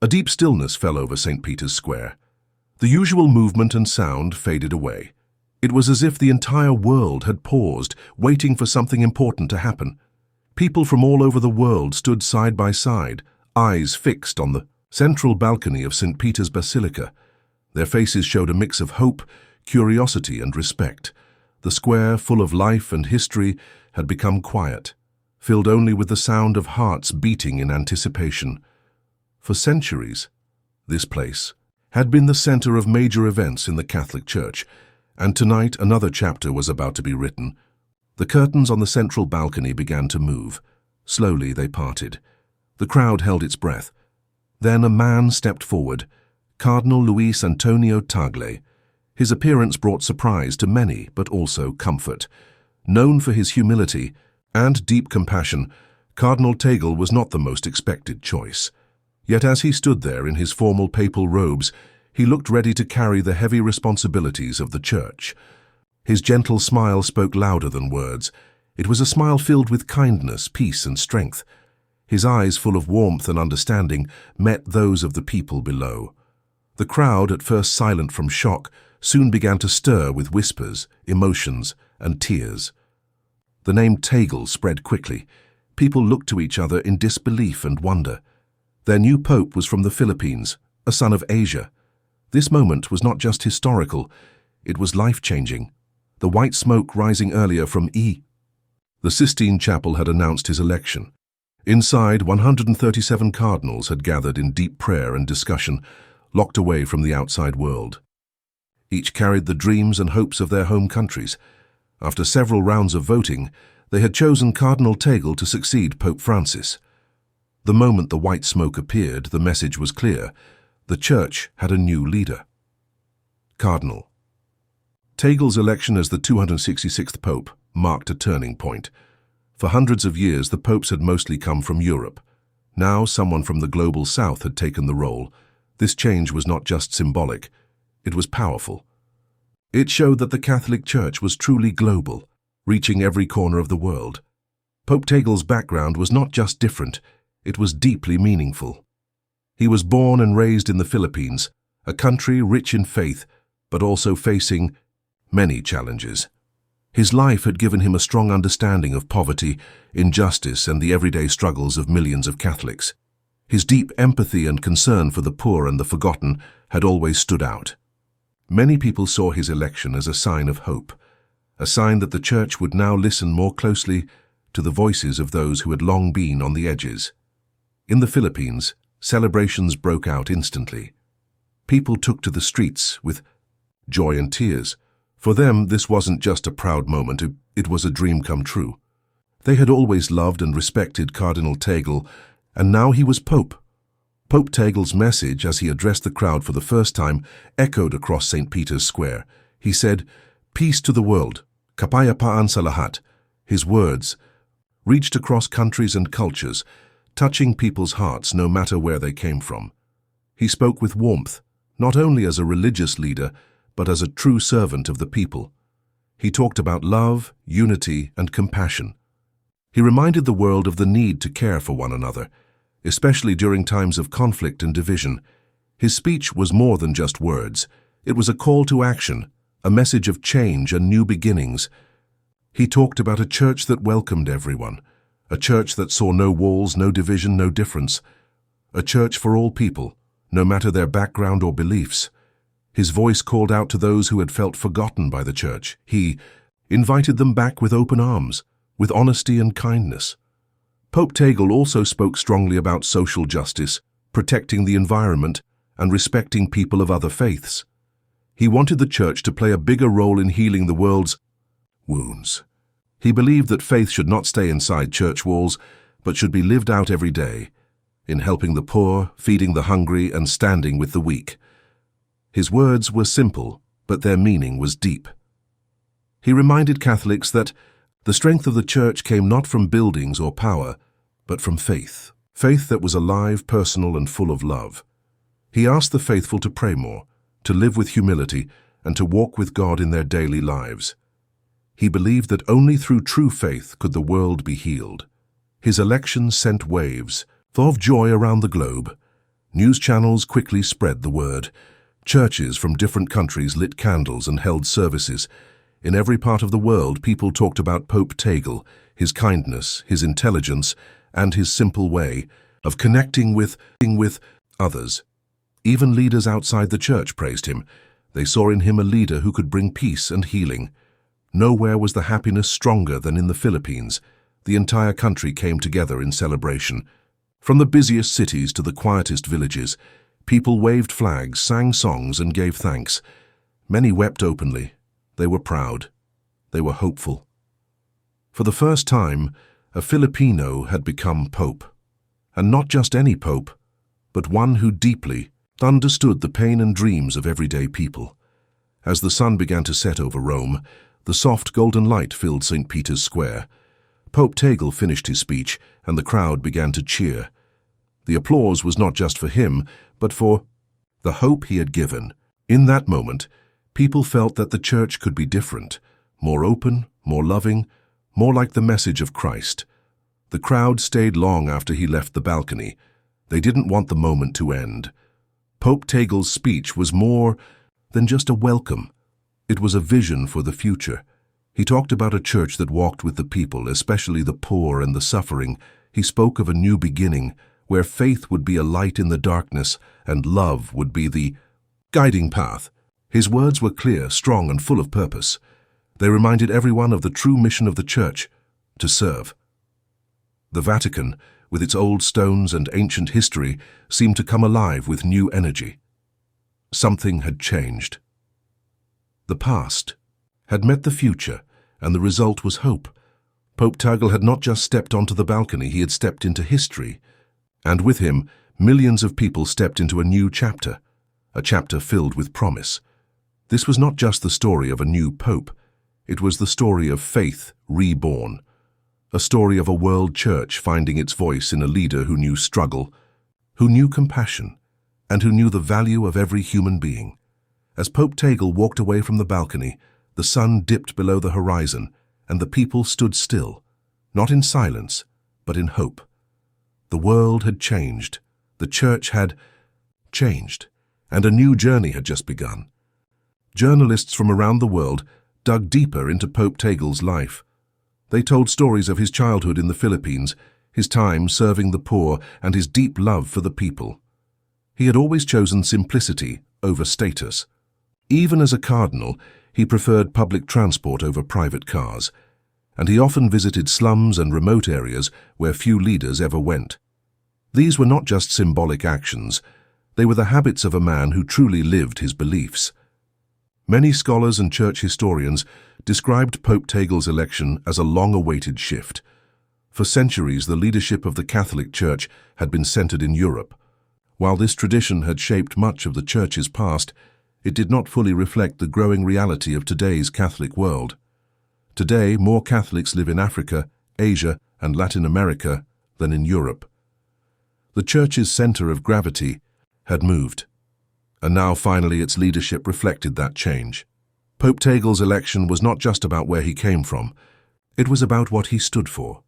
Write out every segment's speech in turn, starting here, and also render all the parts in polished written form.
A deep stillness fell over St. Peter's Square. The usual movement and sound faded away. It was as if the entire world had paused, waiting for something important to happen. People from all over the world stood side by side, eyes fixed on the central balcony of St. Peter's Basilica. Their faces showed a mix of hope, curiosity, and respect. The square, full of life and history, had become quiet, filled only with the sound of hearts beating in anticipation. For centuries, this place had been the center of major events in the Catholic Church, and tonight another chapter was about to be written. The curtains on the central balcony began to move. Slowly they parted. The crowd held its breath. Then a man stepped forward, Cardinal Luis Antonio Tagle. His appearance brought surprise to many, but also comfort. Known for his humility and deep compassion, Cardinal Tagle was not the most expected choice. Yet as he stood there in his formal papal robes, he looked ready to carry the heavy responsibilities of the Church. His gentle smile spoke louder than words. It was a smile filled with kindness, peace, and strength. His eyes, full of warmth and understanding, met those of the people below. The crowd, at first silent from shock, soon began to stir with whispers, emotions, and tears. The name Tagle spread quickly. People looked to each other in disbelief and wonder. Their new pope was from the Philippines, a son of Asia. This moment was not just historical, it was life-changing. The white smoke rising earlier from the Sistine Chapel had announced his election. Inside, 137 cardinals had gathered in deep prayer and discussion, locked away from the outside world. Each carried the dreams and hopes of their home countries. After several rounds of voting, they had chosen Cardinal Tagle to succeed Pope Francis. The moment the white smoke appeared, the message was clear. The Church had a new leader. Cardinal Tagle's election as the 266th Pope marked a turning point. For hundreds of years, the popes had mostly come from Europe. Now, someone from the global south had taken the role. This change was not just symbolic, it was powerful. It showed that the Catholic Church was truly global, reaching every corner of the world. Pope Tagle's background was not just different, it was deeply meaningful. He was born and raised in the Philippines, a country rich in faith, but also facing many challenges. His life had given him a strong understanding of poverty, injustice, and the everyday struggles of millions of Catholics. His deep empathy and concern for the poor and the forgotten had always stood out. Many people saw his election as a sign of hope, a sign that the Church would now listen more closely to the voices of those who had long been on the edges. In the Philippines, celebrations broke out instantly. People took to the streets with joy and tears. For them, this wasn't just a proud moment, it was a dream come true. They had always loved and respected Cardinal Tagle, and now he was Pope. Pope Tagle's message, as he addressed the crowd for the first time, echoed across St. Peter's Square. He said, "Peace to the world, kapayapaan sa lahat." His words reached across countries and cultures, touching people's hearts no matter where they came from. He spoke with warmth, not only as a religious leader, but as a true servant of the people. He talked about love, unity, and compassion. He reminded the world of the need to care for one another, especially during times of conflict and division. His speech was more than just words. It was a call to action, a message of change and new beginnings. He talked about a church that welcomed everyone, a church that saw no walls, no division, no difference, a church for all people, no matter their background or beliefs. His voice called out to those who had felt forgotten by the Church. He invited them back with open arms, with honesty and kindness. Pope Tagle also spoke strongly about social justice, protecting the environment, and respecting people of other faiths. He wanted the Church to play a bigger role in healing the world's wounds. He believed that faith should not stay inside church walls, but should be lived out every day, in helping the poor, feeding the hungry, and standing with the weak. His words were simple, but their meaning was deep. He reminded Catholics that the strength of the Church came not from buildings or power, but from faith. Faith that was alive, personal, and full of love. He asked the faithful to pray more, to live with humility, and to walk with God in their daily lives. He believed that only through true faith could the world be healed. His election sent waves of joy around the globe. News channels quickly spread the word. Churches from different countries lit candles and held services. In every part of the world, people talked about Pope Tagle, his kindness, his intelligence, and his simple way of connecting with others. Even leaders outside the church praised him. They saw in him a leader who could bring peace and healing. Nowhere was the happiness stronger than in the Philippines. The entire country came together in celebration. From the busiest cities to the quietest villages, people waved flags, sang songs, and gave thanks. Many wept openly. They were proud. They were hopeful. For the first time, a Filipino had become Pope. And not just any Pope, but one who deeply understood the pain and dreams of everyday people. As the sun began to set over Rome, the soft golden light filled St. Peter's Square. Pope Tagle finished his speech, and the crowd began to cheer. The applause was not just for him, but for the hope he had given. In that moment, people felt that the church could be different, more open, more loving, more like the message of Christ. The crowd stayed long after he left the balcony. They didn't want the moment to end. Pope Tagle's speech was more than just a welcome. It was a vision for the future. He talked about a church that walked with the people, especially the poor and the suffering. He spoke of a new beginning, where faith would be a light in the darkness and love would be the guiding path. His words were clear, strong, and full of purpose. They reminded everyone of the true mission of the church, to serve. The Vatican, with its old stones and ancient history, seemed to come alive with new energy. Something had changed. The past had met the future, and the result was hope. Pope Tagle had not just stepped onto the balcony, he had stepped into history. And with him, millions of people stepped into a new chapter, a chapter filled with promise. This was not just the story of a new pope. It was the story of faith reborn, a story of a world church finding its voice in a leader who knew struggle, who knew compassion, and who knew the value of every human being. As Pope Tagle walked away from the balcony, the sun dipped below the horizon, and the people stood still, not in silence, but in hope. The world had changed, the church had changed, and a new journey had just begun. Journalists from around the world dug deeper into Pope Tagle's life. They told stories of his childhood in the Philippines, his time serving the poor, and his deep love for the people. He had always chosen simplicity over status. Even as a cardinal, he preferred public transport over private cars, and he often visited slums and remote areas where few leaders ever went. These were not just symbolic actions, they were the habits of a man who truly lived his beliefs. Many scholars and church historians described Pope Tagle's election as a long-awaited shift. For centuries, the leadership of the Catholic Church had been centered in Europe. While this tradition had shaped much of the Church's past, it did not fully reflect the growing reality of today's Catholic world. Today, more Catholics live in Africa, Asia, and Latin America than in Europe. The Church's center of gravity had moved, and now finally its leadership reflected that change. Pope Tagle's election was not just about where he came from, it was about what he stood for.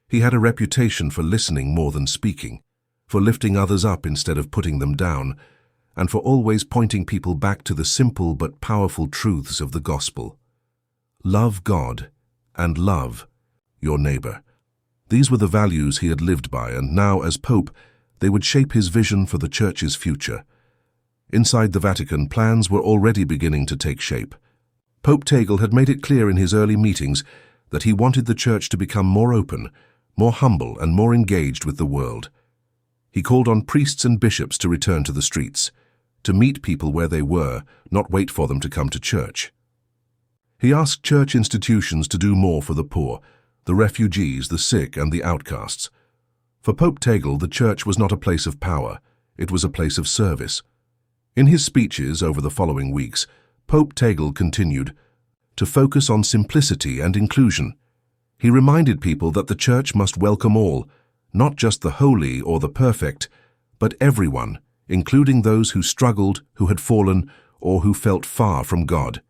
He had a reputation for listening more than speaking, for lifting others up instead of putting them down, and for always pointing people back to the simple but powerful truths of the gospel. Love God and love your neighbor. These were the values he had lived by, and now, as Pope, they would shape his vision for the Church's future. Inside the Vatican, plans were already beginning to take shape. Pope Tagle had made it clear in his early meetings that he wanted the Church to become more open, more humble, and more engaged with the world. He called on priests and bishops to return to the streets, to meet people where they were, not wait for them to come to church. He asked church institutions to do more for the poor, the refugees, the sick, and the outcasts. For Pope Tagle, the Church was not a place of power, it was a place of service. In his speeches over the following weeks, Pope Tagle continued to focus on simplicity and inclusion. He reminded people that the Church must welcome all, not just the holy or the perfect, but everyone, including those who struggled, who had fallen, or who felt far from God.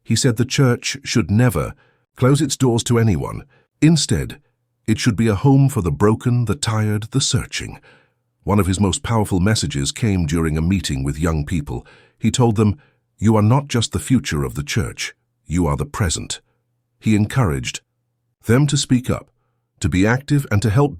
He said the Church should never close its doors to anyone. Instead, it should be a home for the broken, the tired, the searching. One of his most powerful messages came during a meeting with young people. He told them, "You are not just the future of the church, you are the present." He encouraged them to speak up, to be active, and to help build